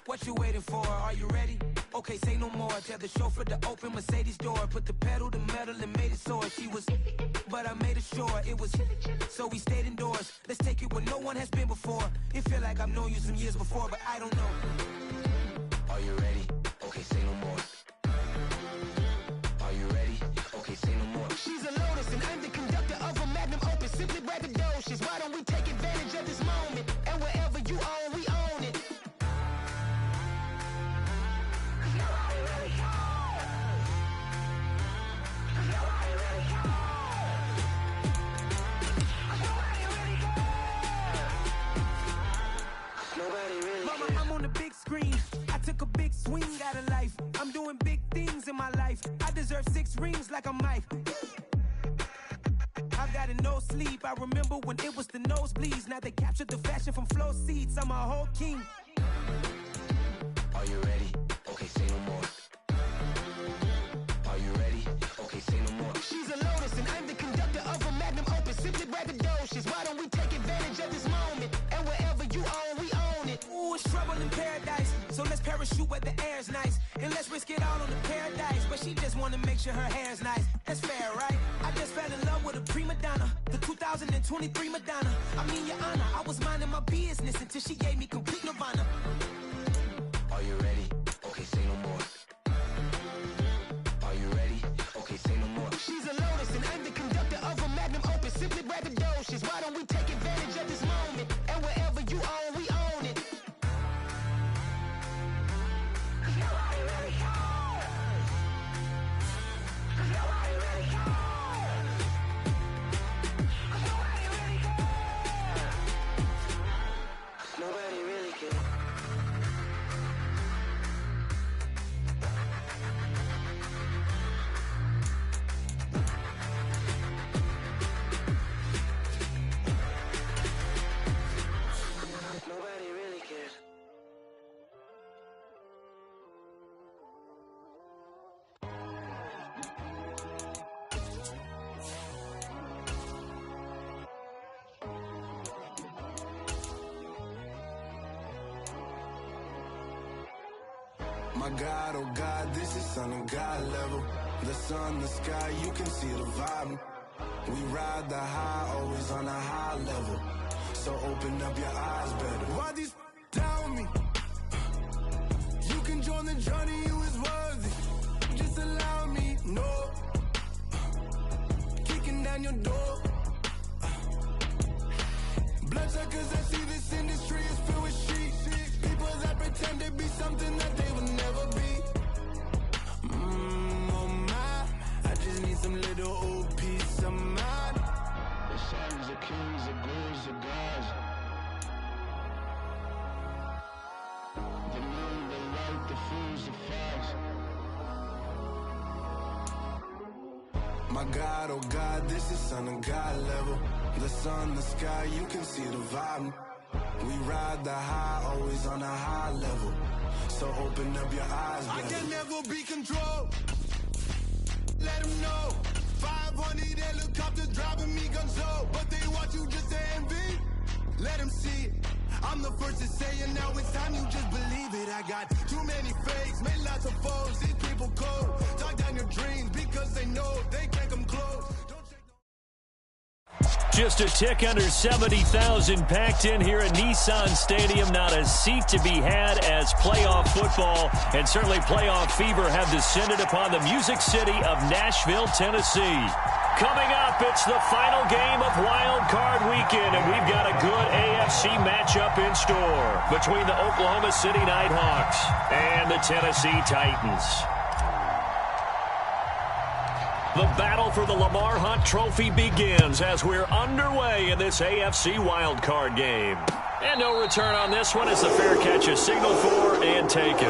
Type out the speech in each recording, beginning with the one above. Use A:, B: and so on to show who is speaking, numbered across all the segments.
A: What you waiting for? Are you ready? Okay, say no more. Tell the chauffeur to open Mercedes door. Put the pedal to metal and made it soar. She was, but I made it sure it was. So we stayed indoors. Let's take it where no one has been before. It feel like I've known you some years before, but I don't know. Are you ready? Okay, say no more. Are you ready? Okay, say no more.
B: She's a Lotus and I'm the conductor of a magnum opus. Simply braggadocious. Why don't we take advantage of this moment? And wherever you own, we own it.
A: Mama, I'm on the big screen. I took a big swing out of life. I'm doing big things in my life. I deserve 6 rings like a Mike. I've got no sleep. I remember when it was the nosebleeds. Now they captured the fashion from flow seats. I'm a whole king. Are you ready? Okay, say no more. Are you ready? Okay, say no more.
B: She's a Lotus and I'm the conductor of a magnum opus. Simply braggadocious. Why don't we take advantage of this moment? And wherever you own, we own it.
A: Ooh, it's trouble in paradise. So let's parachute where the air's nice. And let's risk it all on the paradise. But she just wanna make sure her hair's nice. That's fair, right? I just fell in love with a prima donna. The 2023 Madonna. I mean, your honor, I was minding my business until she gave me complete nirvana. Are you ready? Okay, say no more. Are you ready? Okay, say no more.
B: She's a Lotus and I'm the conductor of a magnum opus. Simply braggadocious. Why don't we take advantage of this moment? And wherever you own, we own it.
A: Nobody really cares. Nobody really cares.
C: My God, oh God, this is son of God level. The sun, the sky, you can see the vibe. We ride the high, always on a high level. So open up your eyes better. Why these tell me? You can join the journey, you is worthy. Just allow me, no. Kicking down your door. Bloodsuckers, I see this industry is filled with sheep. People that pretend to be something that they will never be. Oh my, I just need some little old peace of mind. The sons of kings, the gurus, the gods. The moon, the light, the fools, the facts. My God, oh God, this is son of God level. The sun, the sky, you can see the vibe. We ride the high, always on a high level. So open up your eyes, baby. I can never be controlled. Let them know. 500 helicopters driving me gonzo. But they want you just to envy. Let them see it. I'm the first to say it, now it's time you just believe it. I got too many fakes, made lots of foes. These people cold. Talk down your dreams because they know they can't come close.
D: Just a tick under 70,000 packed in here at Nissan Stadium. Not a seat to be had as playoff football and certainly playoff fever have descended upon the Music City of Nashville, Tennessee. Coming up, it's the final game of Wild Card Weekend, and we've got a good AFC matchup in store between the Oklahoma City Nighthawks and the Tennessee Titans. The battle for the Lamar Hunt Trophy begins as we're underway in this AFC wildcard game. And no return on this one as the fair catch is signaled for and taken.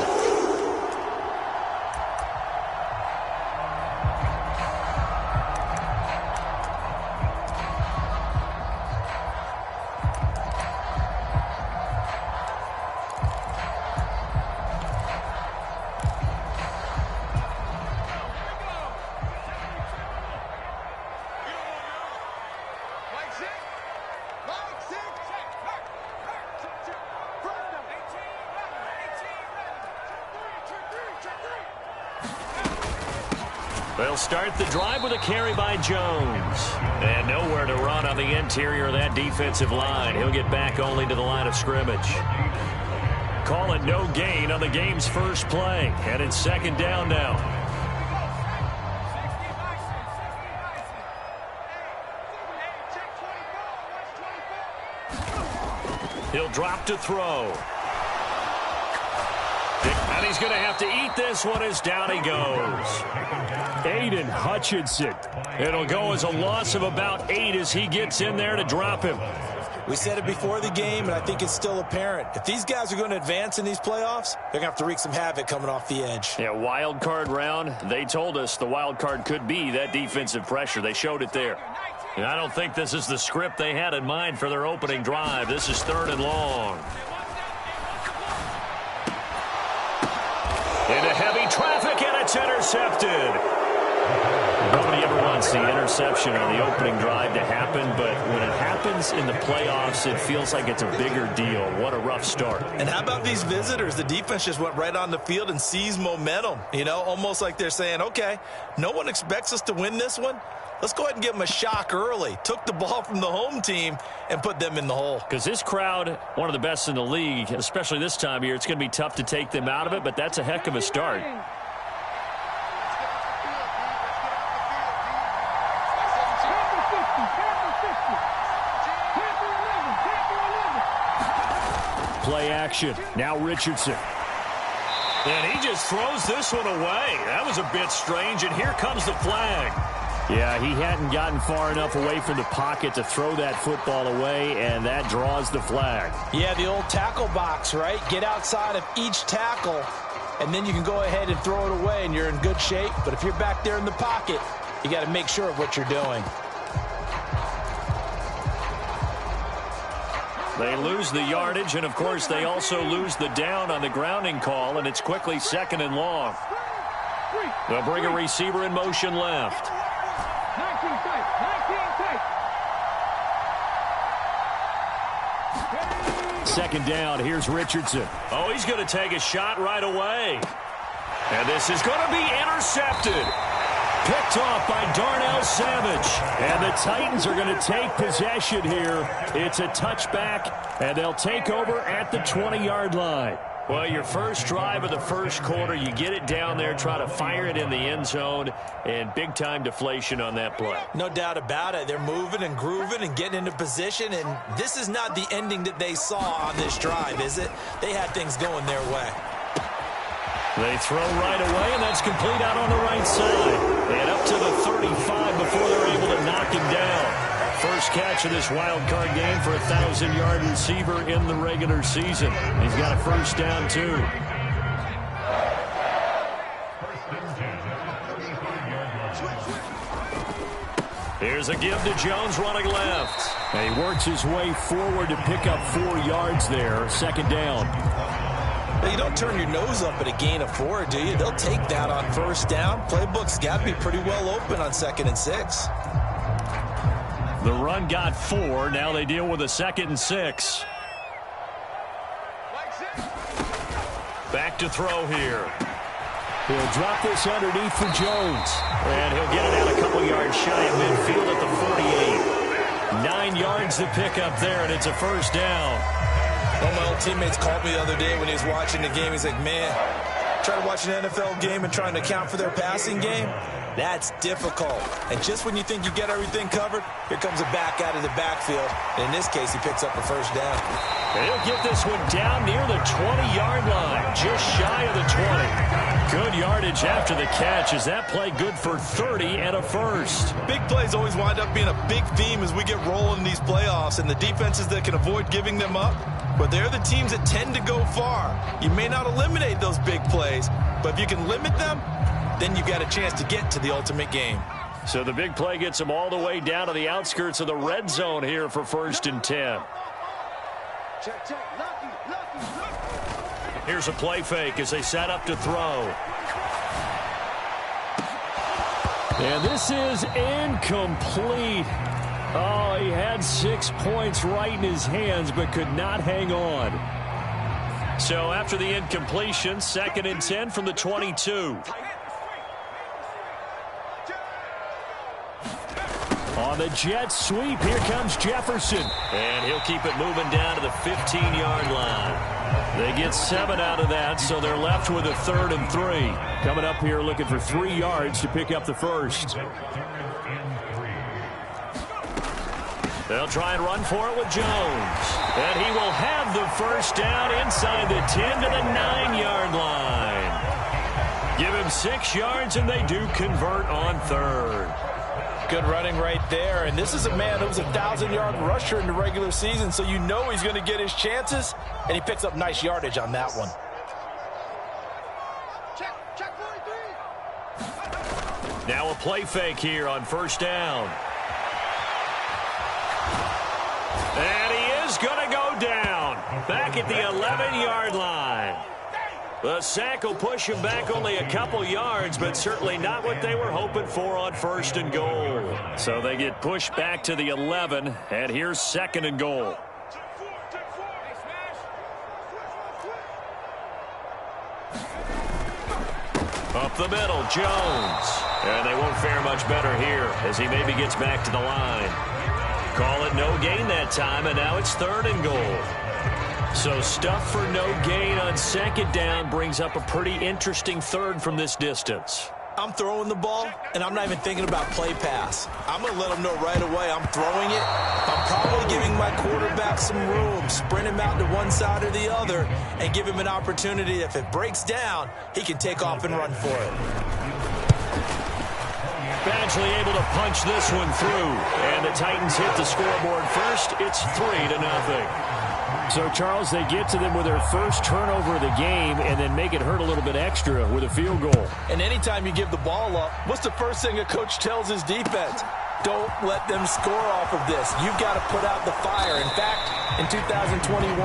D: They'll start the drive with a carry by Jones. And nowhere to run on the interior of that defensive line. He'll get back only to the line of scrimmage. Call it no gain on the game's first play. And it's second down now. He'll drop to throw. And he's going to have to eat this one as down he goes. Aiden Hutchinson. It'll go as a loss of about 8 as he gets in there to drop him.
E: We said it before the game, and I think it's still apparent. If these guys are going to advance in these playoffs, they're going to have to wreak some havoc coming off the edge.
D: Yeah, wild card round. They told us the wild card could be that defensive pressure. They showed it there. And I don't think this is the script they had in mind for their opening drive. This is 3rd and long. Into heavy traffic, and it's intercepted. Nobody ever wants the interception on the opening drive to happen, but when it happens in the playoffs, it feels like it's a bigger deal. What a rough start.
E: And how about these visitors? The defense just went right on the field and seized momentum. You know, almost like they're saying, okay, no one expects us to win this one. Let's go ahead and give them a shock early. Took the ball from the home team and put them in the hole.
D: Because this crowd, one of the best in the league, especially this time of year, it's going to be tough to take them out of it, but that's a heck of a start. Play action. Now Richardson. And he just throws this one away. That was a bit strange, and here comes the flag. Yeah, he hadn't gotten far enough away from the pocket to throw that football away, and that draws the flag.
E: Yeah, the old tackle box, right? Get outside of each tackle, and then you can go ahead and throw it away, and you're in good shape. But if you're back there in the pocket, you got to make sure of what you're doing.
D: They lose the yardage, and, of course, they also lose the down on the grounding call, and it's quickly 2nd and long. They'll bring a receiver in motion left.
F: 19 tight.
D: 2nd down. Here's Richardson. Oh, he's going to take a shot right away. And this is going to be intercepted. Picked off by Darnell Savage. And the Titans are going to take possession here. It's a touchback, and they'll take over at the 20-yard line. Well, your first drive of the first quarter, you get it down there, try to fire it in the end zone, and big-time deflation on that play.
E: No doubt about it. They're moving and grooving and getting into position, and this is not the ending that they saw on this drive, is it? They had things going their way.
D: They throw right away, and that's complete out on the right side. And up to the 35 before they're able to knock him down. First catch of this wild card game for a 1,000-yard receiver in the regular season. He's got a first down, too. Here's a give to Jones running left. And he works his way forward to pick up 4 yards there. 2nd down.
E: You don't turn your nose up at a gain of 4, do you? They'll take that on first down. Playbook's got to be pretty well open on 2nd and 6.
D: The run got 4. Now they deal with a 2nd and 6. Back to throw here. He'll drop this underneath for Jones. And he'll get it out a couple yards shy of midfield at the 48. 9 yards to pick up there, and it's a first down.
E: One of my old teammates called me the other day when he was watching the game. He's like, man, trying to watch an NFL game and trying to account for their passing game, that's difficult. And just when you think you get everything covered, here comes a back out of the backfield. And in this case, he picks up a first down.
D: And he'll get this one down near the 20-yard line, just shy of the 20. Good yardage after the catch. Is that play good for 30 and a first?
E: Big plays always wind up being a big theme as we get rolling in these playoffs, and the defenses that can avoid giving them up, but they're the teams that tend to go far. You may not eliminate those big plays, but if you can limit them, then you got a chance to get to the ultimate game.
D: So the big play gets them all the way down to the outskirts of the red zone here for 1st and 10.
F: Check.
D: Here's a play fake as they set up to throw. And this is incomplete. Oh, he had 6 points right in his hands, but could not hang on. So after the incompletion, 2nd and 10 from the 22. On the jet sweep, here comes Jefferson. And he'll keep it moving down to the 15-yard line. They get 7 out of that, so they're left with a 3rd and 3. Coming up here looking for 3 yards to pick up the first. They'll try and run for it with Jones. And he will have the first down inside the 10 to the 9-yard line. Give him 6 yards, and they do convert on 3rd.
E: Good running right there. And this is a man who was a 1,000-yard rusher in the regular season, so you know he's going to get his chances. And he picks up nice yardage on that one.
F: Check 43.
D: Now a play fake here on 1st down. And he is going to go down. Back at the 11-yard line. The sack will push him back only a couple yards, but certainly not what they were hoping for on 1st and goal. So they get pushed back to the 11, and here's 2nd and goal. Up the middle, Jones. And they won't fare much better here as he maybe gets back to the line. Call it no gain that time, and now it's 3rd and goal. So stuff for no gain on 2nd down brings up a pretty interesting 3rd from this distance.
E: I'm throwing the ball, and I'm not even thinking about play pass. I'm going to let them know right away I'm throwing it. I'm probably giving my quarterback some room, sprint him out to one side or the other, and give him an opportunity. If it breaks down, he can take off and run for it.
D: Badgley able to punch this one through, and the Titans hit the scoreboard first. It's 3-0.
G: So, Charles, they get to them with their first turnover of the game and then make it hurt a little bit extra with a field goal.
E: And anytime you give the ball up, what's the first thing a coach tells his defense? Don't let them score off of this. You've got to put out the fire. In fact, in 2021,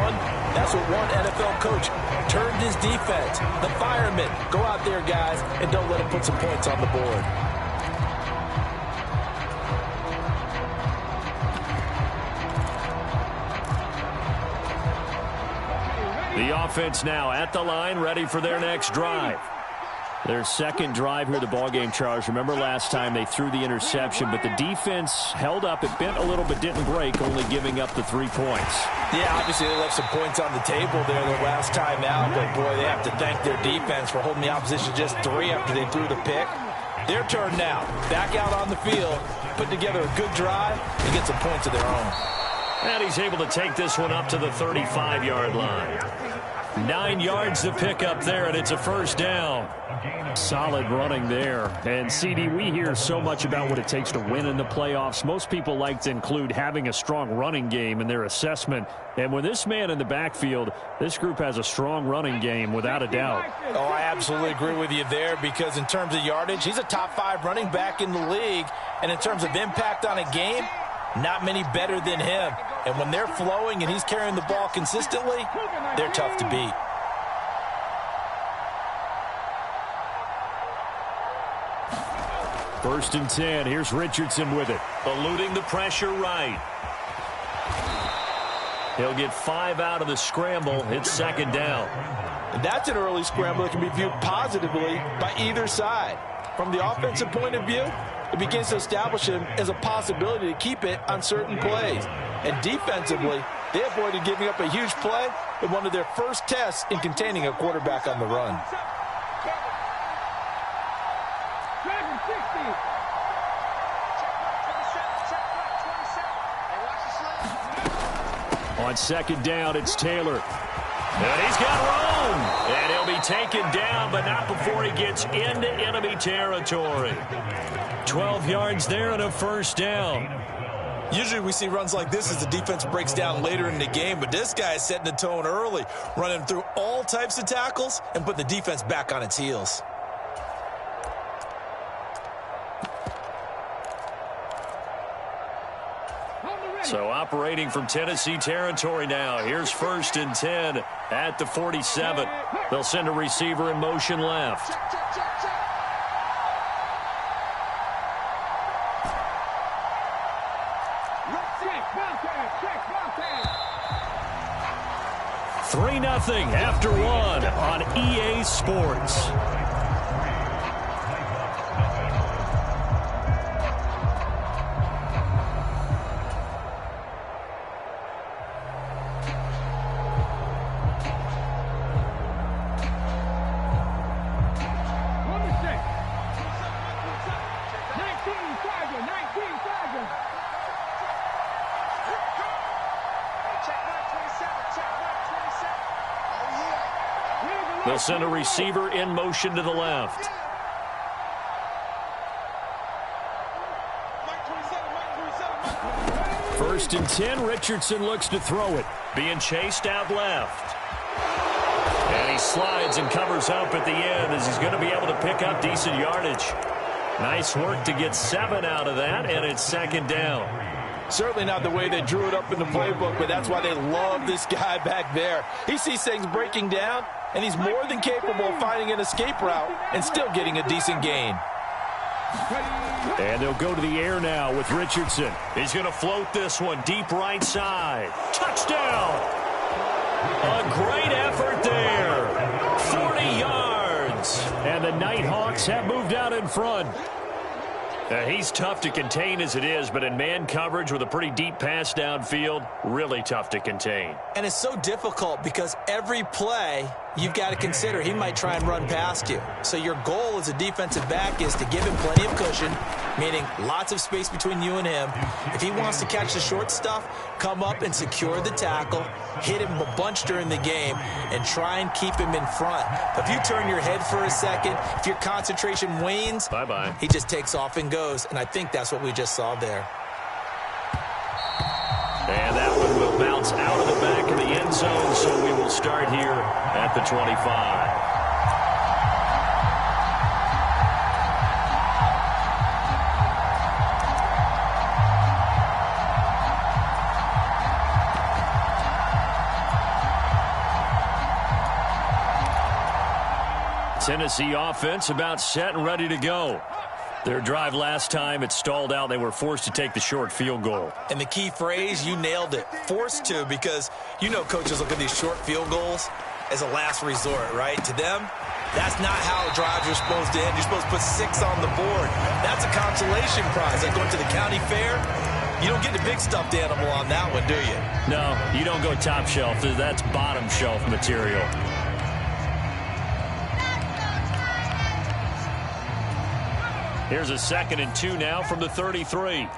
E: that's what one NFL coach turned his defense. The firemen. Go out there, guys, and don't let them put some points on the board.
D: The offense now at the line, ready for their next drive.
G: Their 2nd drive here, the ballgame, Charles. Remember last time they threw the interception, but the defense held up. It bent a little but didn't break, only giving up the 3 points.
E: Yeah, obviously they left some points on the table there the last time out, but boy, they have to thank their defense for holding the opposition just 3 after they threw the pick. Their turn now. Back out on the field, put together a good drive, and get some points of their own.
D: And he's able to take this one up to the 35-yard line. 9 yards to pick up there, and it's a 1st down.
G: Solid running there. And, CD, we hear so much about what it takes to win in the playoffs. Most people like to include having a strong running game in their assessment. And with this man in the backfield, this group has a strong running game without a doubt.
E: Oh, I absolutely agree with you there because in terms of yardage, he's a top 5 running back in the league. And in terms of impact on a game, not many better than him. And when they're flowing and he's carrying the ball consistently, they're tough to beat.
G: First and 10. Here's Richardson with it.
D: Eluding the pressure right. He'll get 5 out of the scramble. It's 2nd down.
E: And that's an early scramble that can be viewed positively by either side. From the offensive point of view, it begins to establish him as a possibility to keep it on certain plays. And defensively, they avoided giving up a huge play in one of their first tests in containing a quarterback on the run.
G: On 2nd down, it's Taylor.
D: And he's got room. And he'll be taken down, but not before he gets into enemy territory. 12 yards there and a 1st down.
E: Usually we see runs like this as the defense breaks down later in the game, but this guy is setting the tone early, running through all types of tackles and putting the defense back on its heels.
D: So operating from Tennessee territory now. Here's 1st and 10 at the 47. They'll send a receiver in motion left. 3-0 after one on EA Sports. They'll send a receiver in motion to the left. First and 10, Richardson looks to throw it. Being chased out left. And he slides and covers up at the end as he's going to be able to pick up decent yardage. Nice work to get 7 out of that, and it's second down.
E: Certainly not the way they drew it up in the playbook, but that's why they love this guy back there. He sees things breaking down, and he's more than capable of finding an escape route and still getting a decent gain.
D: And they'll go to the air now with Richardson. He's going to float this one deep right side. Touchdown! A great effort there. 40 yards. And the Nighthawks have moved out in front. He's tough to contain as it is, but in man coverage with a pretty deep pass downfield, really tough to contain.
E: And it's so difficult because every play you've got to consider he might try and run past you. So your goal as a defensive back is to give him plenty of cushion, meaning lots of space between you and him. If he wants to catch the short stuff, come up and secure the tackle, hit him a bunch during the game, and try and keep him in front. But if you turn your head for a second, if your concentration wanes,
D: bye-bye.
E: He just takes off and goes, and I think that's what we just saw there.
D: And that one will bounce out of the back of the end zone, so we will start here at the 25. Tennessee offense about set and ready to go. Their drive last time, it stalled out. They were forced to take the short field goal.
E: And the key phrase, you nailed it, forced to, because you know coaches look at these short field goals as a last resort, right? To them, that's not how drives are supposed to end. You're supposed to put 6 on the board. That's a consolation prize. Like going to the county fair, you don't get the big stuffed animal on that one, do you?
D: No, you don't go top shelf. That's bottom shelf material. Here's a 2nd and 2 now from the 33.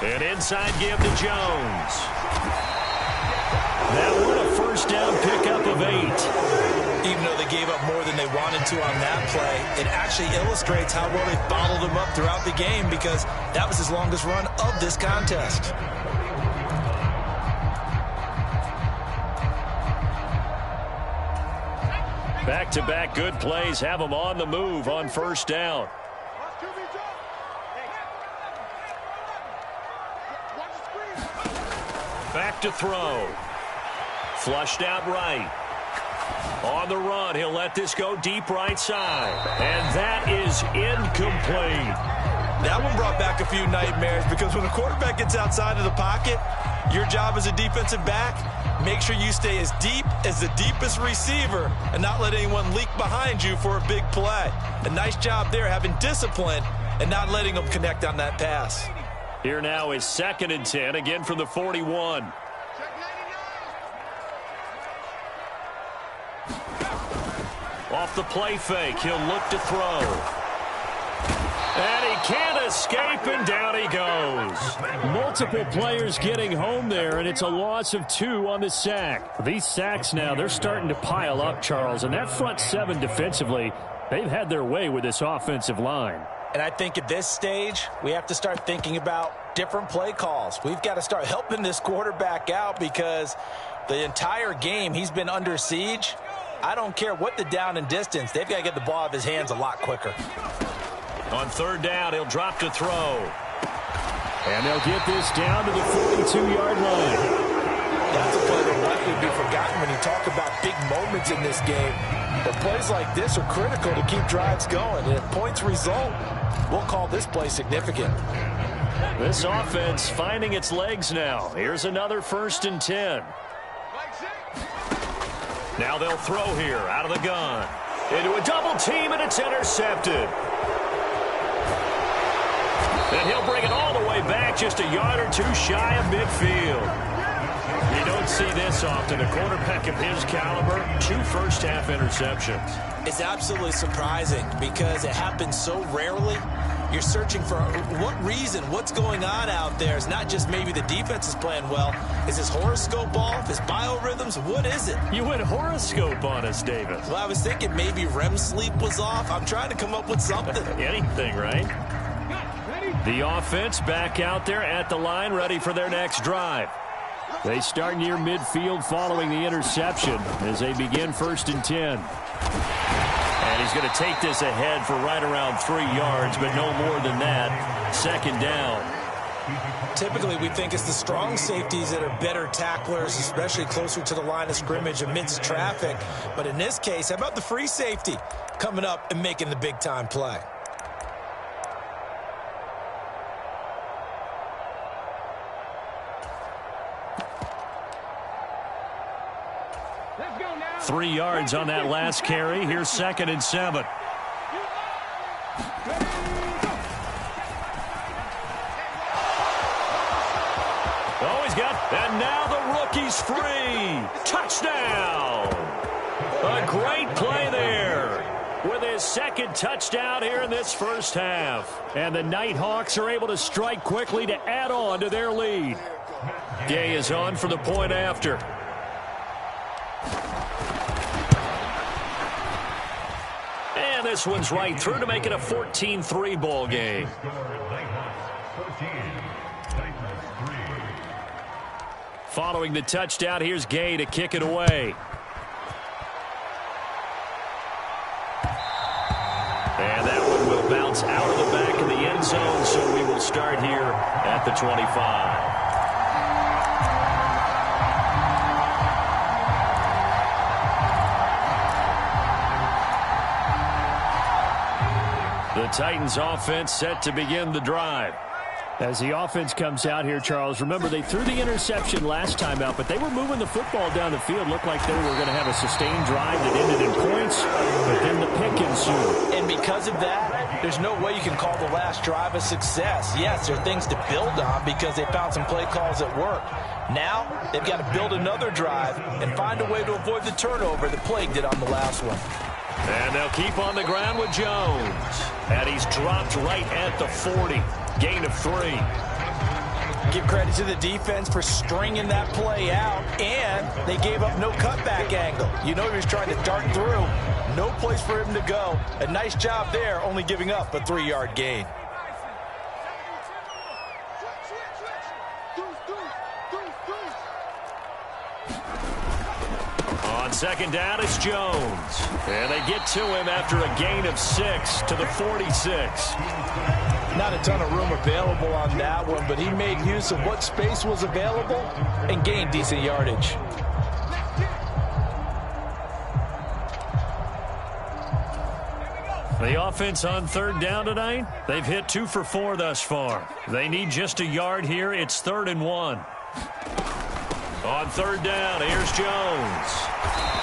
D: An inside give to Jones. That one a first down pickup of 8.
E: Even though they gave up more than they wanted to on that play, it actually illustrates how well they bottled them up throughout the game, because that was his longest run of this contest.
D: Back-to-back good plays have them on the move on first down. Back to throw. Flushed out right. On the run, he'll let this go deep right side. And that is incomplete.
E: That one brought back a few nightmares, because when a quarterback gets outside of the pocket, your job as a defensive back, make sure you stay as deep as the deepest receiver and not let anyone leak behind you for a big play. A nice job there, having discipline and not letting them connect on that pass.
D: Here now is 2nd and 10, again from the 41. Off the play fake, he'll look to throw. And he can't escape, and down he goes. Multiple players getting home there, and it's a loss of 2 on the sack. These sacks now, they're starting to pile up, Charles, and that front 7 defensively, they've had their way with this offensive line.
E: And I think at this stage, we have to start thinking about different play calls. We've got to start helping this quarterback out, because the entire game he's been under siege. I don't care what the down and distance, they've got to get the ball out of his hands a lot quicker.
D: On 3rd down, he'll drop to throw. And they'll get this down to the 42-yard line.
E: That's a play that will likely be forgotten when you talk about big moments in this game. But plays like this are critical to keep drives going. And if points result, we'll call this play significant.
D: This offense finding its legs now. Here's another 1st and 10. Now they'll throw here out of the gun. Into a double team, and it's intercepted. And he'll bring it all the way back, just a yard or two shy of midfield. You don't see this often. A quarterback of his caliber, 2 first-half interceptions.
E: It's absolutely surprising because it happens so rarely. You're searching for what reason, what's going on out there. It's not just maybe the defense is playing well. Is his horoscope off? His biorhythms? What is it?
D: You went horoscope on us, Davis.
E: Well, I was thinking maybe REM sleep was off. I'm trying to come up with something.
D: Anything, right? The offense back out there at the line, ready for their next drive. They start near midfield following the interception as they begin 1st and 10. And he's going to take this ahead for right around 3 yards, but no more than that. 2nd down.
E: Typically, we think it's the strong safeties that are better tacklers, especially closer to the line of scrimmage amidst traffic. But in this case, how about the free safety coming up and making the big-time play?
F: Let's go now.
D: 3 yards on that last carry. Here's 2nd and 7. Oh, he's got, and now the rookie's free. Touchdown. A great play there with his 2nd touchdown here in this first half. And the Nighthawks are able to strike quickly to add on to their lead. Gay is on for the point after. And this one's right through to make it a 14-3 ball game. Following the touchdown, here's Gay to kick it away. And that one will bounce out of the back of the end zone, so we will start here at the 25. The Titans offense set to begin the drive.
G: As the offense comes out here, Charles, remember they threw the interception last time out, but they were moving the football down the field. Looked like they were going to have a sustained drive that ended in points, but then the pick ensued.
E: And because of that, there's no way you can call the last drive a success. Yes, there are things to build on because they found some play calls that work. Now, they've got to build another drive and find a way to avoid the turnover that plagued it on the last one.
D: And they'll keep on the ground with Jones. And he's dropped right at the 40. Gain of 3.
E: Give credit to the defense for stringing that play out, and they gave up no cutback angle. You know he was trying to dart through. No place for him to go. A nice job there, only giving up a 3-yard gain.
D: On 2nd down, it's Jones. And they get to him after a gain of 6 to the 46.
E: Not a ton of room available on that one, but he made use of what space was available and gained decent yardage.
D: The offense on 3rd down tonight, they've hit 2 for 4 thus far. They need just a yard here. It's 3rd and 1. On 3rd down, here's Jones.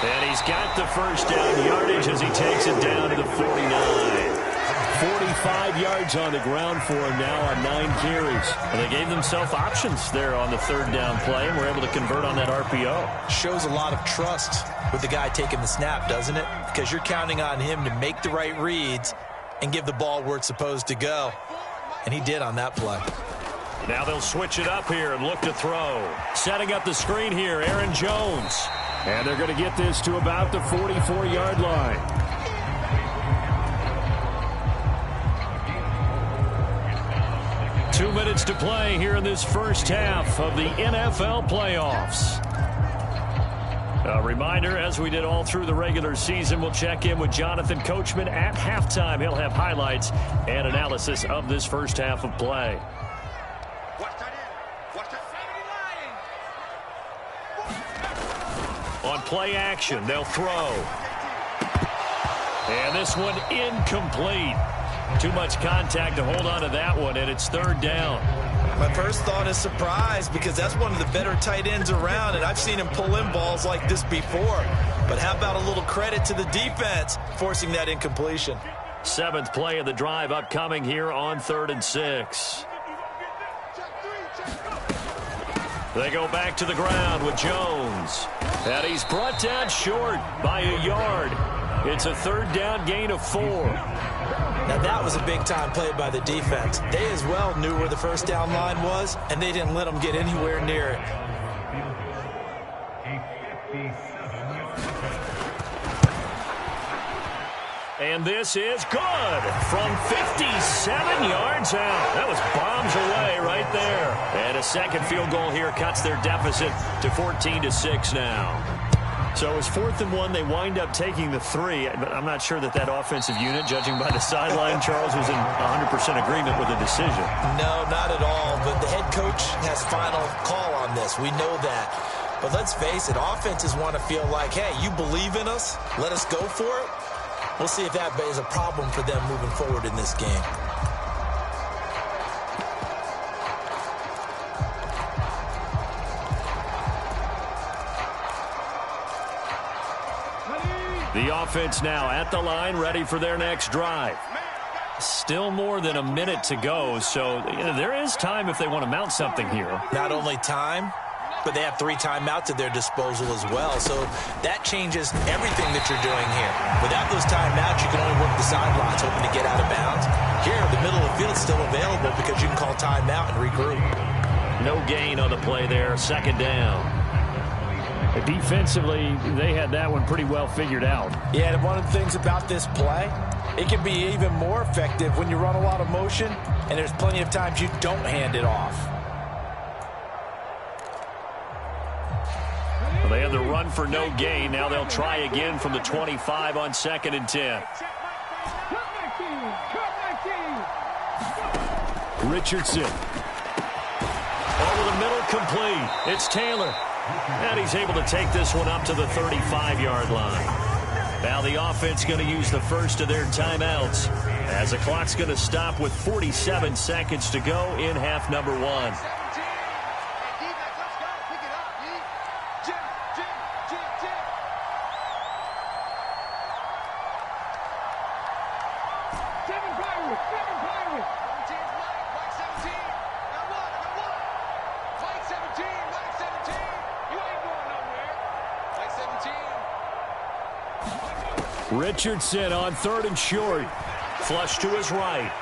D: And he's got the first down yardage as he takes it down to the 49. 45 yards on the ground for him now on 9 carries. And they gave themselves options there on the 3rd down play and were able to convert on that RPO.
E: Shows a lot of trust with the guy taking the snap, doesn't it? Because you're counting on him to make the right reads and give the ball where it's supposed to go. And he did on that play.
D: Now they'll switch it up here and look to throw. Setting up the screen here, Aaron Jones. And they're going to get this to about the 44-yard line. Two minutes to play here in this first half of the NFL playoffs. A reminder, as we did all through the regular season, we'll check in with Jonathan Coachman at halftime. He'll have highlights and analysis of this first half of play. play action. They'll throw. And this one incomplete. Too much contact to hold on to that one, and it's third down.
E: My first thought is surprise, because that's one of the better tight ends around, and I've seen him pull in balls like this before. But how about a little credit to the defense forcing that incompletion?
D: 7th play of the drive upcoming here on 3rd and 6. They go back to the ground with Jones. And he's brought down short by a yard. It's a 3rd down gain of 4.
E: Now that was a big-time play by the defense. They as well knew where the first down line was, and they didn't let them get anywhere near it.
D: And this is good from 57 yards out. That was bombs away right there. And a second field goal here cuts their deficit to 14-6 now. So it was 4th and 1. They wind up taking the 3. But I'm not sure that offensive unit, judging by the sideline, Charles, was in 100% agreement with the decision.
E: No, not at all. But the head coach has final call on this. We know that. But let's face it, offenses want to feel like, hey, you believe in us? Let us go for it. We'll see if that is a problem for them moving forward in this game.
D: The offense now at the line, ready for their next drive. Still more than a minute to go, so there is time if they want to mount something here.
E: Not only time, but they have 3 timeouts at their disposal as well. So that changes everything that you're doing here. Without those timeouts, you can only work the sidelines, hoping to get out of bounds. Here, the middle of the field is still available because you can call timeout and regroup.
D: No gain on the play there, 2nd down.
G: Defensively, they had that one pretty well figured out.
E: Yeah, and one of the things about this play, it can be even more effective when you run a lot of motion, and there's plenty of times you don't hand it off.
D: Well, they had the run for no gain. Now they'll try again from the 25 on 2nd and 10.
G: Richardson.
D: Over the middle, complete. It's Taylor. And he's able to take this one up to the 35-yard line. Now the offense going to use the first of their timeouts as the clock's going to stop with 47 seconds to go in half number 1. Richardson on 3rd and short. Flush to his right.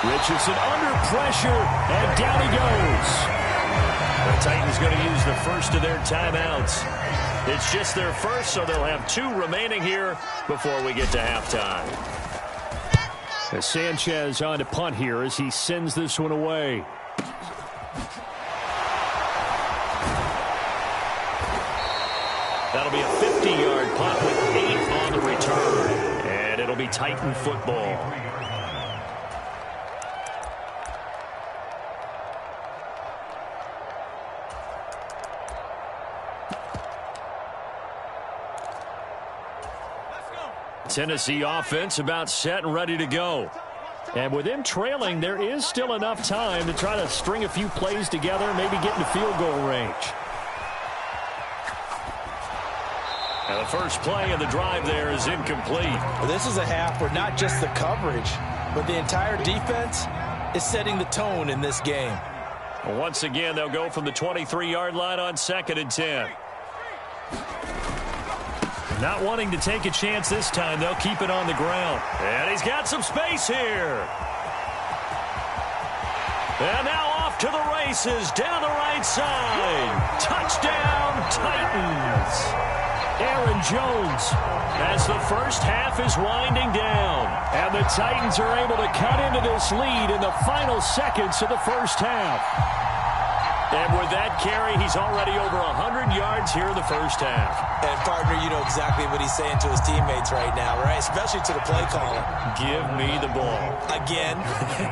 D: Richardson under pressure, and down he goes. The Titans going to use the first of their timeouts. It's just their first, so they'll have 2 remaining here before we get to halftime.
G: As Sanchez on to punt here as he sends this one away.
D: That'll be a 50-yard punt with 8 on the return. And it'll be Titan football. Tennessee offense about set and ready to go. And with them trailing, there is still enough time to try to string a few plays together, maybe get into field goal range. And the first play of the drive there is incomplete.
E: Well, this is a half where not just the coverage, but the entire defense is setting the tone in this game.
D: Well, once again, they'll go from the 23-yard line on 2nd and 10. Not wanting to take a chance this time, they'll keep it on the ground. And he's got some space here. And now off to the races down the right side. Touchdown, Titans. Aaron Jones as the first half is winding down. And the Titans are able to cut into this lead in the final seconds of the first half. And with that carry, he's already over 100 yards here in the first half.
E: And, partner, you know exactly what he's saying to his teammates right now, right? Especially to the play caller.
D: Give me the ball.
E: Again,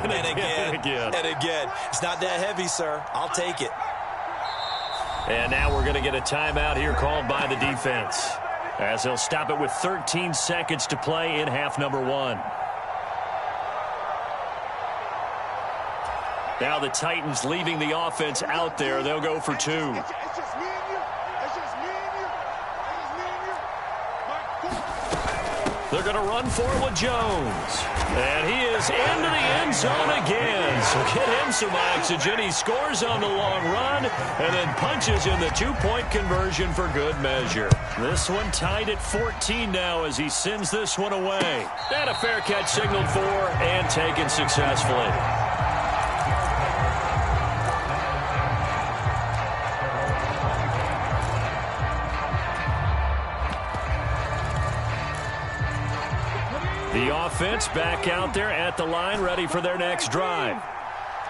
E: and again,
D: and again.
E: and again. It's not that heavy, sir. I'll take it.
D: And now we're going to get a timeout here called by the defense, as they'll stop it with 13 seconds to play in half number 1. Now the Titans leaving the offense out there. They'll go for 2.
H: It's just me and you. It's just me and you.
D: They're going to run for it with Jones. And he is into the end zone again. So get him some oxygen. He scores on the long run and then punches in the 2-point conversion for good measure. This one tied at 14 now as he sends this one away. And a fair catch signaled for and taken successfully. The offense back out there at the line, ready for their next drive.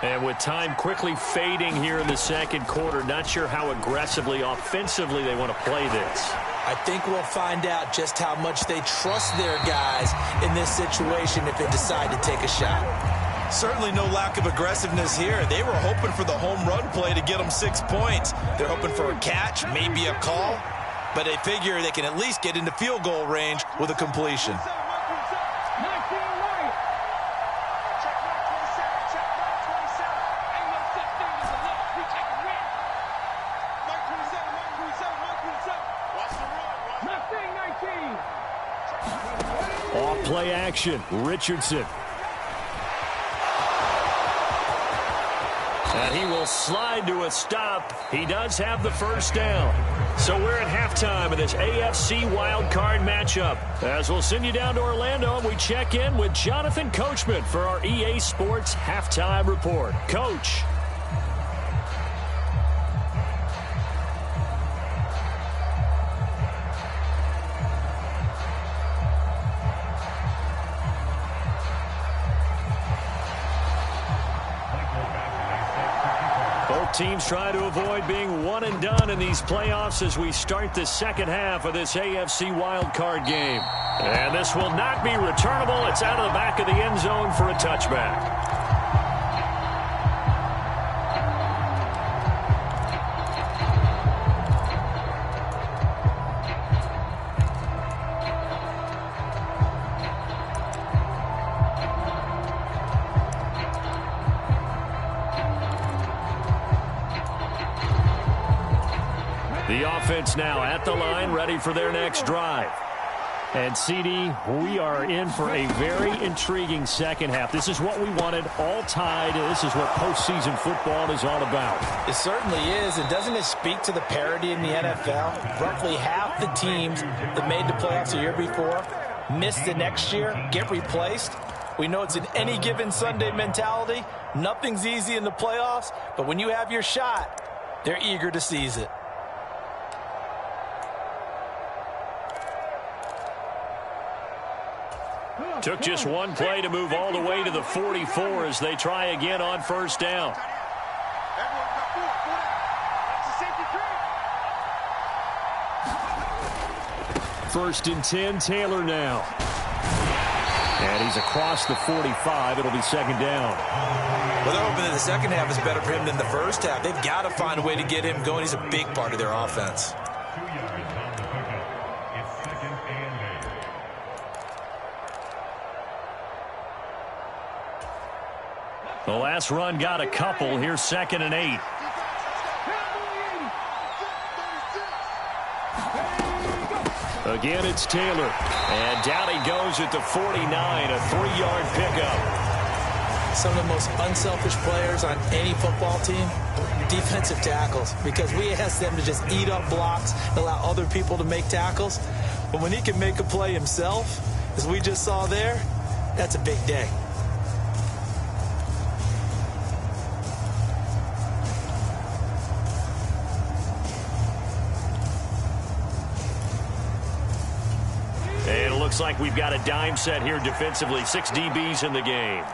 D: And with time quickly fading here in the second quarter, not sure how aggressively, offensively they want to play this.
E: I think we'll find out just how much they trust their guys in this situation if they decide to take a shot. Certainly no lack of aggressiveness here. They were hoping for the home run play to get them 6 points. They're hoping for a catch, maybe a call, but they figure they can at least get into field goal range with a completion.
D: Play action, Richardson. And he will slide to a stop. He does have the first down. So we're at halftime of this AFC wildcard matchup. As we'll send you down to Orlando, and we check in with Jonathan Coachman for our EA Sports Halftime Report. Coach. Teams try to avoid being one and done in these playoffs as we start the second half of this AFC wildcard game. And this will not be returnable. It's out of the back of the end zone for a touchback. The offense now at the line, ready for their next drive. And, CD, we are in for a very intriguing second half. This is what we wanted, all tied. This is what postseason football is all about.
E: It certainly is. And doesn't it speak to the parity in the NFL? Roughly half the teams that made the playoffs the year before miss the next year, get replaced. We know it's an any given Sunday mentality. Nothing's easy in the playoffs, but when you have your shot, they're eager to seize it.
D: Took just one play to move all the way to the 44 as they try again on first down. First and 10, Taylor now. And he's across the 45. It'll be second down.
E: Well, they're hoping that the second half is better for him than the first half. They've got to find a way to get him going. He's a big part of their offense.
D: The last run got a couple. Here's second and 8. Again, it's Taylor. And down he goes at the 49, a 3-yard pickup.
E: Some of the most unselfish players on any football team, defensive tackles, because we ask them to just eat up blocks and allow other people to make tackles. But when he can make a play himself, as we just saw there, that's a big day.
D: And it looks like we've got a dime set here defensively. 6 DBs in the game.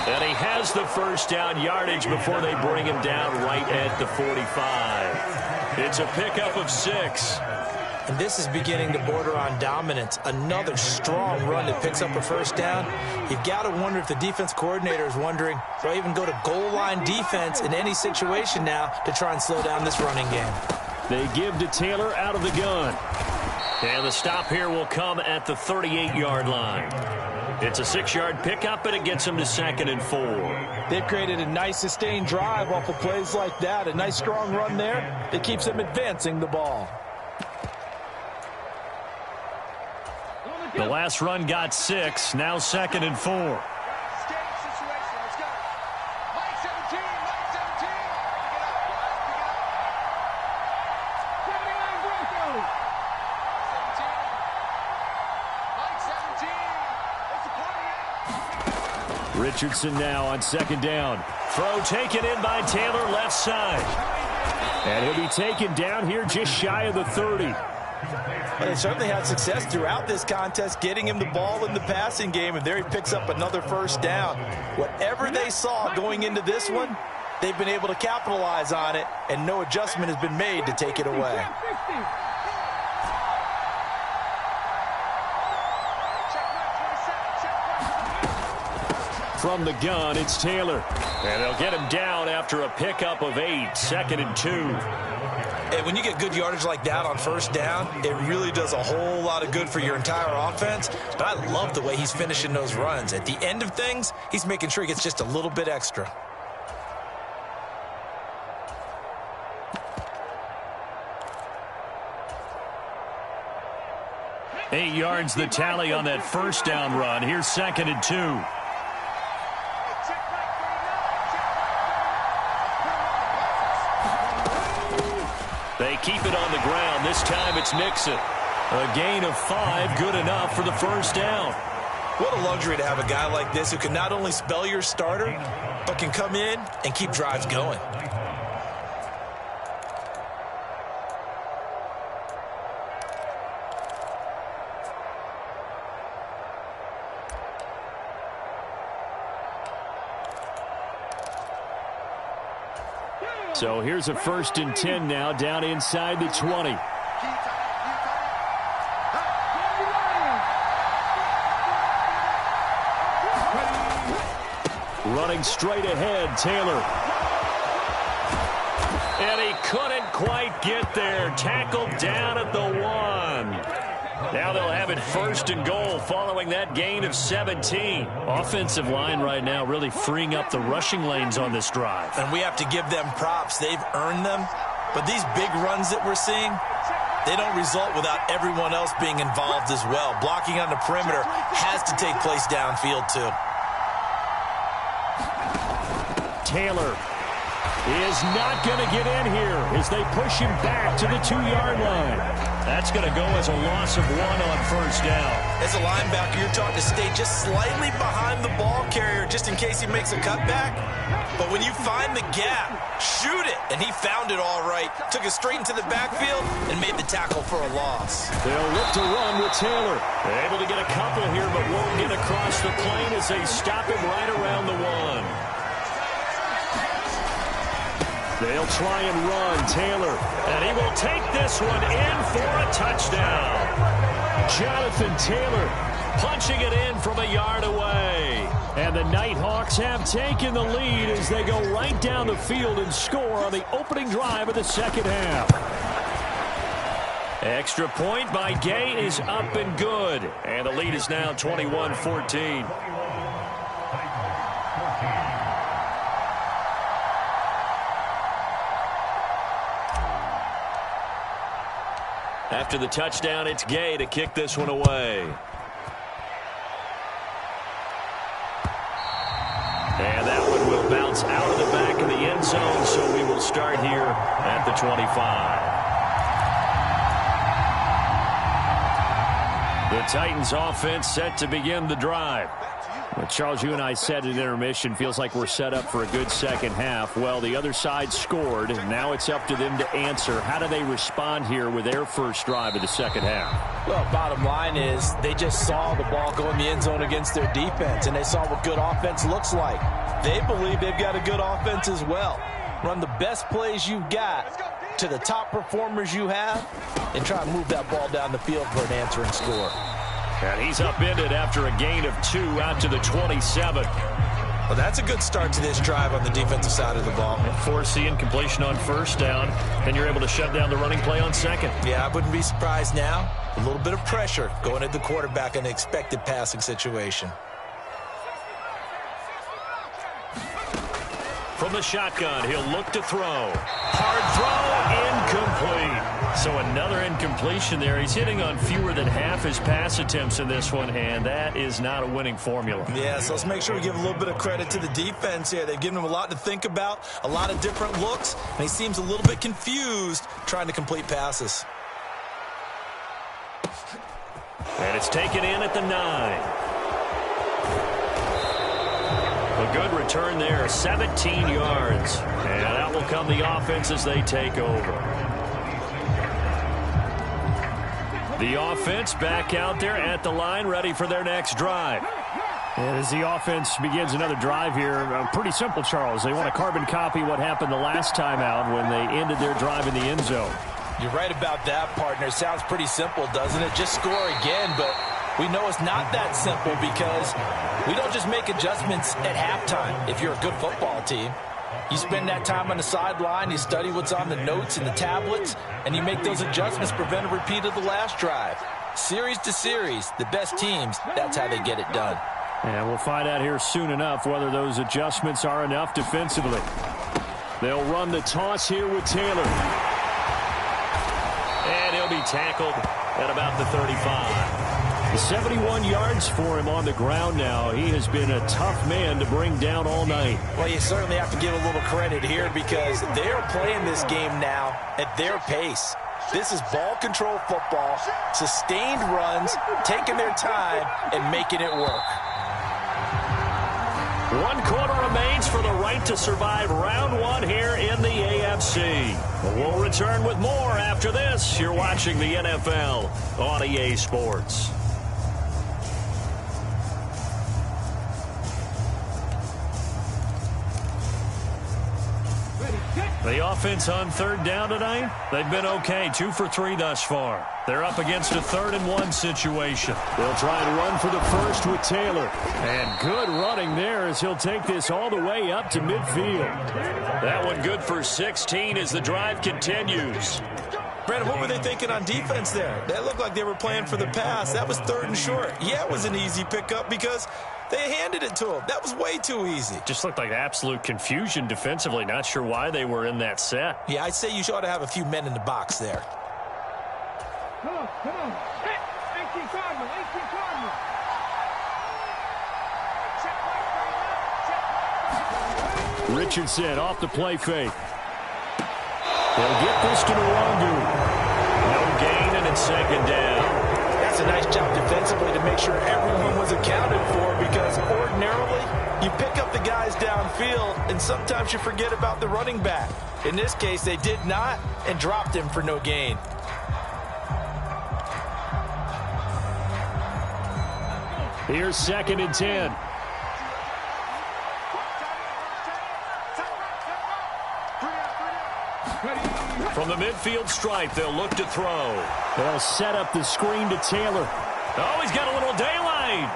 D: And he has the first down yardage before they bring him down right at the 45. It's a pickup of 6.
E: and this is beginning to border on dominance. Another strong run that picks up a first down. You've got to wonder if the defense coordinator is wondering, do I even go to goal line defense in any situation now to try and slow down this running game?
D: They give to Taylor out of the gun. And the stop here will come at the 38-yard line. It's a 6-yard pickup, and it gets them to 2nd and 4.
E: They've created a nice sustained drive off of plays like that. A nice strong run there that keeps them advancing the ball.
D: The last run got 6, now 2nd and 4. Richardson now on 2nd down. Throw taken in by Taylor, left side. And he'll be taken down here just shy of the 30.
E: Well, they certainly had success throughout this contest getting him the ball in the passing game, and there he picks up another first down. Whatever they saw going into this one, they've been able to capitalize on it, and no adjustment has been made to take it away.
D: From the gun, it's Taylor. And they'll get him down after a pickup of 8, 2nd and 2.
E: And when you get good yardage like that on first down, it really does a whole lot of good for your entire offense. But I love the way he's finishing those runs. At the end of things, he's making sure he gets just a little bit extra.
D: Eight yards the tally on that first down run. Here's 2nd and 2. They keep it on the ground. This time it's Mixon. A gain of 5, good enough for the first down.
E: What a luxury to have a guy like this who can not only spell your starter, but can come in and keep drives going.
D: So here's a 1st and 10 now, down inside the 20. Running straight ahead, Taylor. And he couldn't quite get there. Tackled down at the 1. Now they'll have it 1st and goal following that gain of 17. Offensive line right now really freeing up the rushing lanes on this drive.
E: And we have to give them props. They've earned them. But these big runs that we're seeing, they don't result without everyone else being involved as well. Blocking on the perimeter has to take place downfield too.
D: Taylor is not going to get in here as they push him back to the 2-yard line. That's going to go as a loss of 1 on first down.
E: As a linebacker, you're taught to stay just slightly behind the ball carrier just in case he makes a cutback. But when you find the gap, shoot it. And he found it all right. Took it straight into the backfield and made the tackle for a loss.
D: They'll look to run with Taylor. They're able to get a couple here, but won't get across the plane as they stop him right around the 1. They'll try and run, Taylor. And he will take this one in for a touchdown. Jonathan Taylor punching it in from a yard away. And the Nighthawks have taken the lead as they go right down the field and score on the opening drive of the second half. Extra point by Gay is up and good. And the lead is now 21-14. After the touchdown, it's Gay to kick this one away. And that one will bounce out of the back of the end zone, so we will start here at the 25. The Titans offense set to begin the drive. Well, Charles, you and I said at intermission, feels like we're set up for a good second half. Well, the other side scored, and now it's up to them to answer. How do they respond here with their first drive of the second half?
E: Well, bottom line is they just saw the ball go in the end zone against their defense, and they saw what good offense looks like. They believe they've got a good offense as well. Run the best plays you've got, to the top performers you have and try and move that ball down the field for an answering score.
D: And he's upended after a gain of 2 out to the 27.
E: Well, that's a good start to this drive on the defensive side of the ball.
D: Force the incompletion on first down, and you're able to shut down the running play on second.
E: Yeah, I wouldn't be surprised now. A little bit of pressure going at the quarterback in an expected passing situation.
D: From the shotgun, he'll look to throw. Hard throw, incomplete. So another incompletion there. He's hitting on fewer than half his pass attempts in this one, and that is not a winning formula.
E: Yeah, so let's make sure we give a little bit of credit to the defense here. They've given him a lot to think about, a lot of different looks, and he seems a little bit confused trying to complete passes.
D: And it's taken in at the 9. A good return there, 17 yards. And out will come the offense as they take over. The offense back out there at the line, ready for their next drive.
G: And as the offense begins another drive here, pretty simple, Charles. They want to carbon copy what happened the last time out when they ended their drive in the end zone.
E: You're right about that, partner. Sounds pretty simple, doesn't it? Just score again, but we know it's not that simple because we don't just make adjustments at halftime if you're a good football team. You spend that time on the sideline, you study what's on the notes and the tablets, and you make those adjustments to prevent a repeat of the last drive. Series to series, the best teams, that's how they get it done.
G: And we'll find out here soon enough whether those adjustments are enough defensively. They'll run the toss here with Taylor.
D: And he'll be tackled at about the 35.
G: 71 yards for him on the ground now. He has been a tough man to bring down all night.
E: Well, you certainly have to give a little credit here because they are playing this game now at their pace. This is ball control football, sustained runs, taking their time and making it work.
D: 1 quarter remains for the right to survive round 1 here in the AFC. We'll return with more after this. You're watching the NFL on EA Sports. The offense on third down tonight, they've been okay, 2 for 3 thus far. They're up against a 3rd and 1 situation.
G: They'll try and run for the first with Taylor. And good running there as he'll take this all the way up to midfield.
D: That one good for 16 as the drive continues.
E: Brandon, what were they thinking on defense there? That looked like they were playing for the pass. That was 3rd and short. Yeah, it was an easy pickup because they handed it to him. That was way too easy.
D: Just looked like absolute confusion defensively. Not sure why they were in that set.
E: Yeah, I'd say you ought to have a few men in the box there.
F: Come on. Hit. 18 Cardinal.
G: Richardson off the play fake. They'll get this to Nwangu.
D: No gain, and it's 2nd down.
E: That's a nice job defensively to make sure everyone was accounted for because ordinarily you pick up the guys downfield and sometimes you forget about the running back. In this case, they did not and dropped him for no gain.
G: Here's 2nd and 10.
D: From the midfield stripe, they'll look to throw.
G: They'll set up the screen to Taylor.
D: Oh, he's got a little daylight.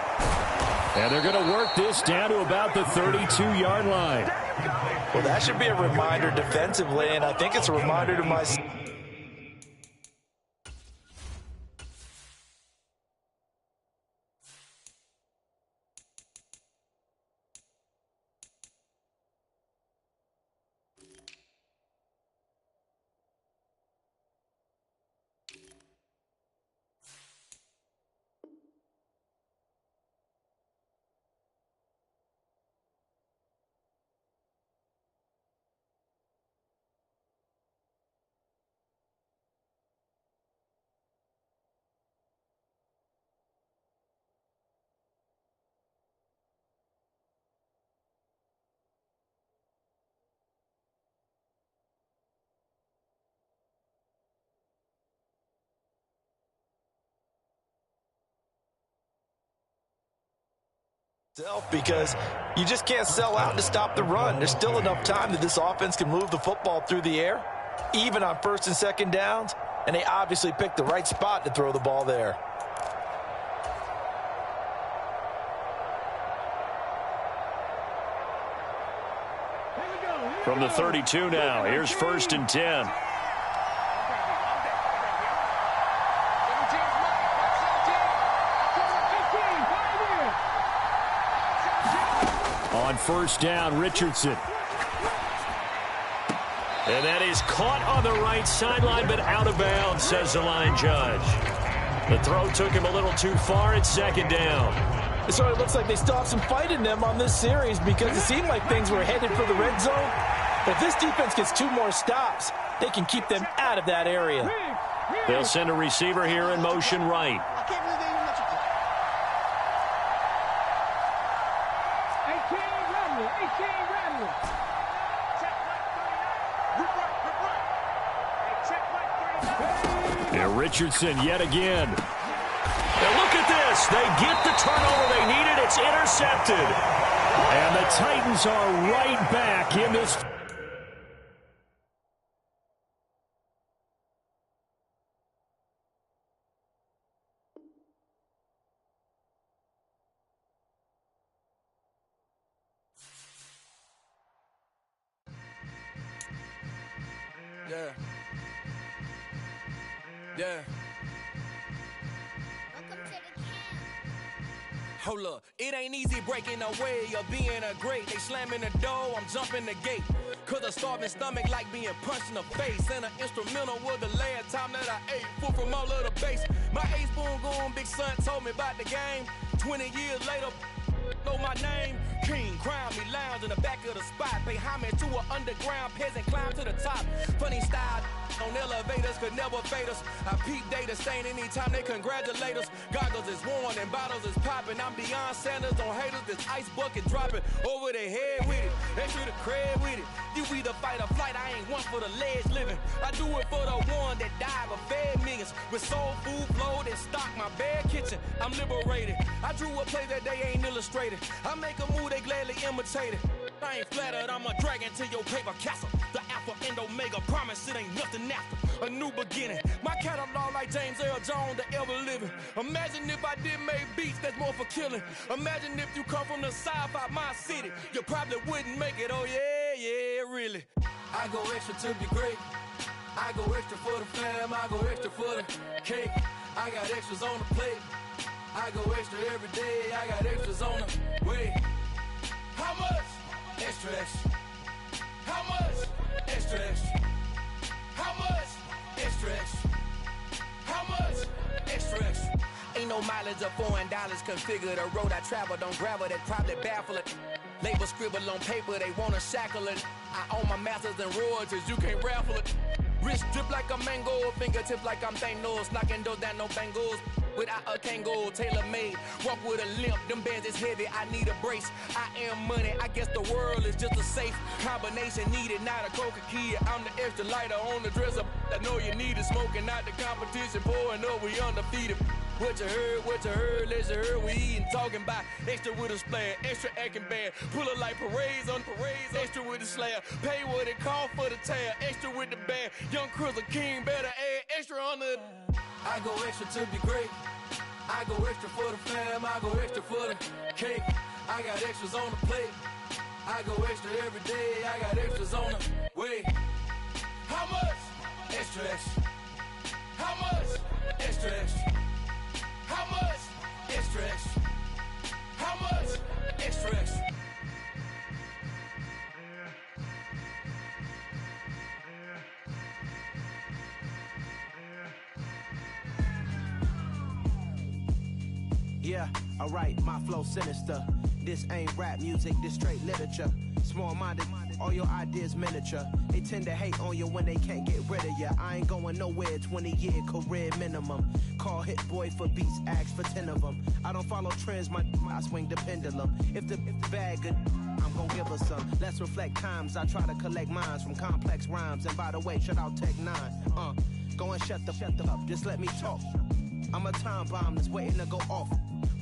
G: And they're going to work this down to about the 32-yard line.
E: Well, that should be a reminder defensively, and I think it's a reminder to my... Because you just can't sell out to stop the run. There's still enough time that this offense can move the football through the air. even on first and second downs, and they obviously picked the right spot to throw the ball there.
D: From the 32 now, here's 1st and 10. On 1st down, Richardson. And that is caught on the right sideline, but out of bounds, says the line judge. The throw took him a little too far at 2nd down.
E: So it looks like they stopped some fight in them on this series because it seemed like things were headed for the red zone. If this defense gets 2 more stops, they can keep them out of that area.
D: They'll send a receiver here in motion right. And Richardson yet again. And look at this. They get the turnover they needed. It's intercepted. And the Titans are right back in this.
A: Yeah. Yeah. Hold up, it ain't easy breaking away or being a great. They slamming the door, I'm jumping the gate. Cause a starving stomach like being punched in the face. And an instrumental was the last time that I ate. Food from all of the base. My ace boom goon, big son told me about the game. 20 years later, know my name. King, crown me, lounge in the back of the spot. Pay homage to an underground peasant, climb to the top. Funny style on elevators could never fade us. I peep data stain anytime they congratulate us. Goggles is worn and bottles is popping. I'm Deion Sanders on haters, this ice bucket dropping over their head with it. They should have cred with it. You either fight or flight, I ain't one for the ledge living. I do it for the one that died but fed millions. With soul food flowed and stock my bad kitchen. I'm liberated. I drew a play that they ain't illustrated. I make a move, they gladly imitate it. I ain't flattered, I'm a dragon to your paper castle. The Alpha and Omega, promise it ain't nothing after. A new beginning. My catalog like James Earl Jones, the ever living. Imagine if I did make beats that's more for killing. Imagine if you come from the south out my city. You probably wouldn't make it, oh yeah, really. I go extra to be great. I go extra for the fam, I go extra for the cake. I got extras on the plate. I go extra every day, I got extras on the way. How much? Extra, extra. How much? Extra, extra. How much? Extra, extra. How much? Extra, extra. Ain't no mileage of $4 configure the road I travel. Don't gravel that probably baffle it. Label scribble on paper, they wanna shackle it. I own my masters and royalties, you can't raffle it. Wrist drip like a mango, fingertip like I'm Thanos. Knocking doors down, no bangles. Without a Kango, tailor-made. Walk with a limp, them bands is heavy, I need a brace. I am money, I guess the world is just a safe combination needed, not a coca key. I'm the extra lighter on the dresser. I know you need it, smoking out the competition, pouring up, we undefeated. What you heard, let you heard, we eatin', talking about extra with a splash, extra acting bad. Pull it like parades on parades, extra with the slab. Pay what it cost for the tab, extra with the band. Young Cruiser King, better add extra on the. I go extra to be great. I go extra for the fam, I go extra for the cake. I got extras on the plate. I go extra every day, I got extras on the way. How much? Extra, extra. How much? Extra, extra. How much? Extra, extra. How much? Extra, extra.
I: Yeah, alright, my flow sinister. This ain't rap music, this straight literature. Small-minded, all your ideas miniature. They tend to hate on you when they can't get rid of you. I ain't going nowhere, 20-year career minimum. Call Hit Boy for beats, ask for 10 of them. I don't follow trends, I swing the pendulum. If the bag good, I'm gon' give her some. Let's reflect times, I try to collect minds from complex rhymes. And by the way, shout out Tech 9. Go and shut the up, just let me talk. I'm a time bomb that's waiting to go off.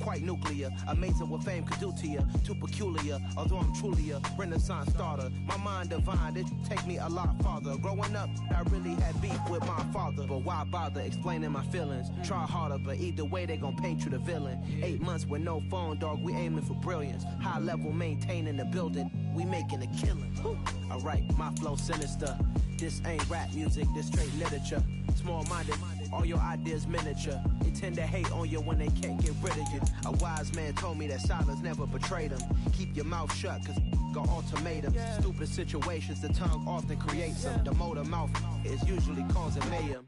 I: quite nuclear. Amazing what fame could do to you. Too peculiar, although I'm truly a Renaissance starter. My mind divine, it take me a lot farther. Growing up, I really had beef with my father. But why bother explaining my feelings? Try harder, but either way they gon' paint you the villain. 8 months with no phone, dog, we aiming for brilliance. High level maintaining the building, we making a killing. Alright, my flow sinister. This ain't rap music, this straight literature. Small-minded, all your ideas miniature. They tend to hate on you when they can't get rid of you. A wise man told me that silence never betrayed him. Keep your mouth shut, cause got ultimatums. Stupid situations, the tongue often creates them. The motor mouth is usually causing mayhem.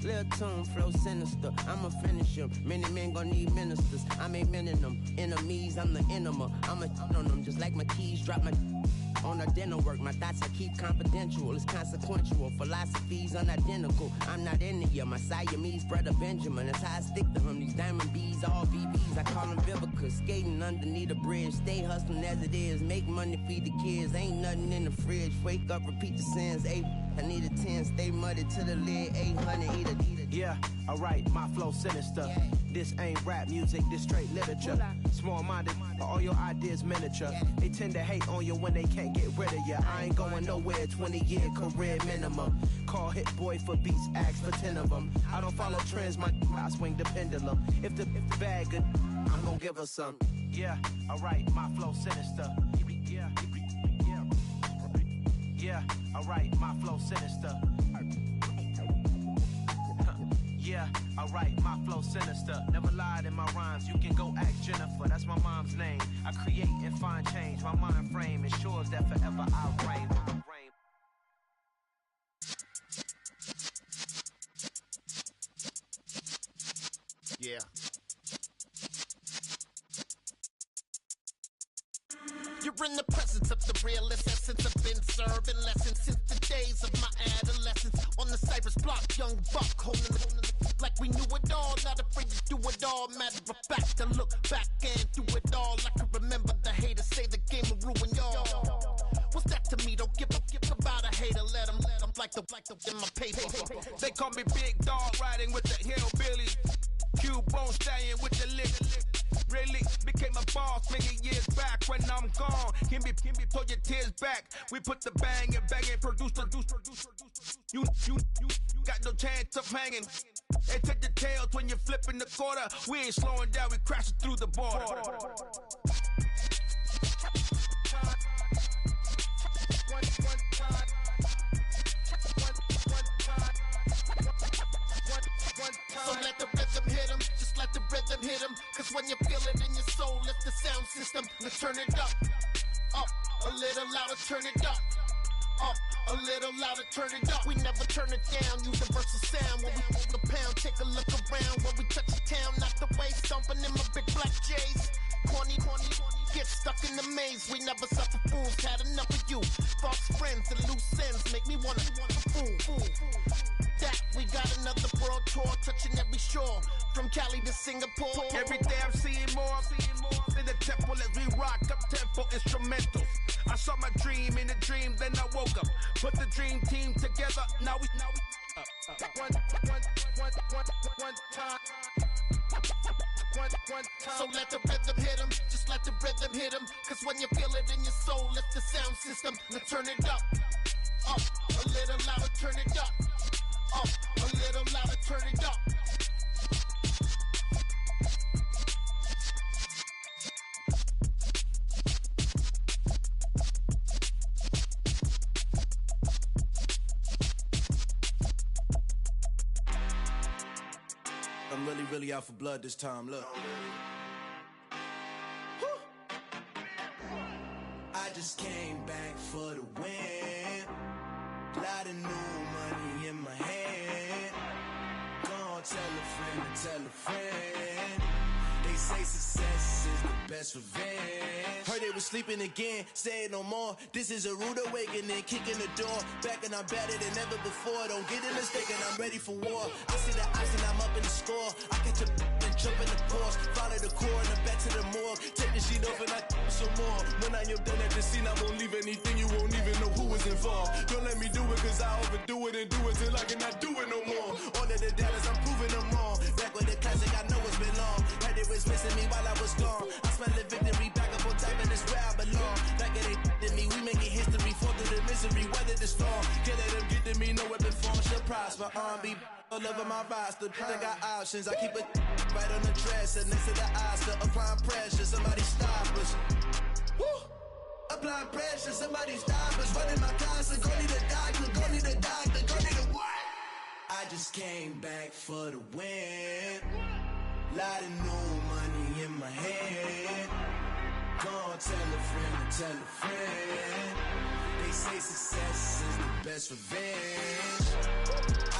B: Lil' tune, flow sinister, I'ma finish him. Many men gon' need ministers, I'm aiming them. Enemies, I'm the enema. I'ma on them, just like my keys, drop my on a dinner work. My thoughts I keep confidential, it's consequential. Philosophies unidentical, I'm not into you. My Siamese brother Benjamin, that's how I stick to him. These diamond bees, all BBs, I call them Vivica. Skating underneath a bridge, stay hustling as it is. Make money, feed the kids, ain't nothing in the fridge. Wake up, repeat the sins, I need a 10, stay muddy to the lid, 800, eat a.
I: Yeah, alright, my flow sinister. This ain't rap music, this straight literature. Small-minded, all your ideas miniature. They tend to hate on you when they can't get rid of you. I ain't going nowhere, 20-year career minimum. Call Hit Boy for beats, ask for 10 of them. I don't follow trends, I swing the pendulum. If the bag good, I'm gonna give her some. Yeah, alright, my flow sinister. Yeah, alright, my flow sinister. Yeah, alright, my flow sinister. Never lied in my rhymes, you can go ask Jennifer. That's my mom's name. I create and find change. My mind frame ensures that forever I reign.
J: Yeah. You're in the presence of the realest essence. I've been serving lessons since the days of my adolescence. On the Cypress block, young buck holding the like we knew it all. Not afraid to do it all. Matter of fact, to look back and do it all. I can remember the haters say the game will ruin y'all. What's that to me? Don't give about a hater. Let them like the in my paper.
K: They call me Big Dog, riding with the hillbillies. Q-Bone staying with the lick. Really became a boss many years back. When I'm gone, can be pull your tears back. We put the bang and produce. You got no chance of hanging. They take the tails when you're flipping the quarter. We ain't slowing down, we crashing through the border.
J: So let the rhythm hit him, just let the rhythm hit him. Cause when you feel it in your soul, lift the sound system. Let's turn it up, a little louder, turn it up, a little louder, turn it up. We never turn it down, universal sound. When we move the pound, take a look around. When we touch the town, not the way, stomping in my big black J's. Corny, get stuck in the maze. We never suffer fools, had enough of you. False friends and loose ends make me wanna fool. That we got another world tour, touching every shore, from Cali to Singapore.
K: Every day I'm seeing more in the temple as we rock up tempo instrumentals. I saw my dream in a dream, then I woke up. Put the dream team together, now we one time.
J: So let the rhythm hit him, just let the rhythm hit him. Cause when you feel it in your soul, lift the sound system. Now turn it up, a little louder, turn it up, a little louder, turn it up.
C: I'm really out for blood this time, look. I just came back for the win. Lot of new money in my hand. Gonna tell a friend. They say success is the best revenge. Heard they was sleeping again, saying no more. This is a rude awakening, kicking the door. Back and I'm better than ever before. Don't get it mistaken, I'm ready for war. I see the ice and I'm up in the score. I catch a and jump in the course. Follow the core and then back to the morgue. Take the sheet off and I some more. When I am done at the scene, I won't leave anything. You won't even know who was involved. Don't let me do it cause I overdo it and do it till I cannot do it no more. All of the doubters, I'm proving them wrong. Back with the classic, I know it's been long. Heard it was missing.
L: missing me while I was gone. I smell the victory back up on top, and it's where I belong. Like it ain't to me, we making history, fall through the misery, weather the storm. Can't let them get to me, no weapon form should prosper. R&B all over my roster, I got options. I keep it right on the dresser, next to the Oscar, applying pressure. Somebody stop us. Woo! Applying pressure, somebody stop us. Running my concert, go need a doctor, go need a doctor, go need a what? I just came back for the win. Lot of new money in my head. Go tell a friend, tell a friend. They say success is the best revenge.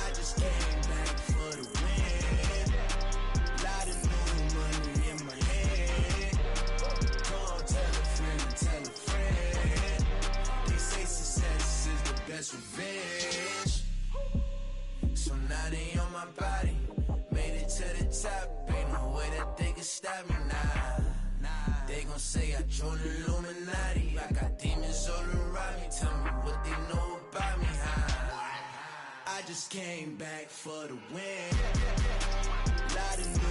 L: I just came back for the win. Lot of new money in my head. Go tell a friend, tell a friend. They say success is the best revenge. So now they on my body. Made it to the top. Ain't no way that they can stop me now. They gon' say I joined the Illuminati. I got demons all around me. Tell me what they know about me, huh? I just came back for the win. Lot of new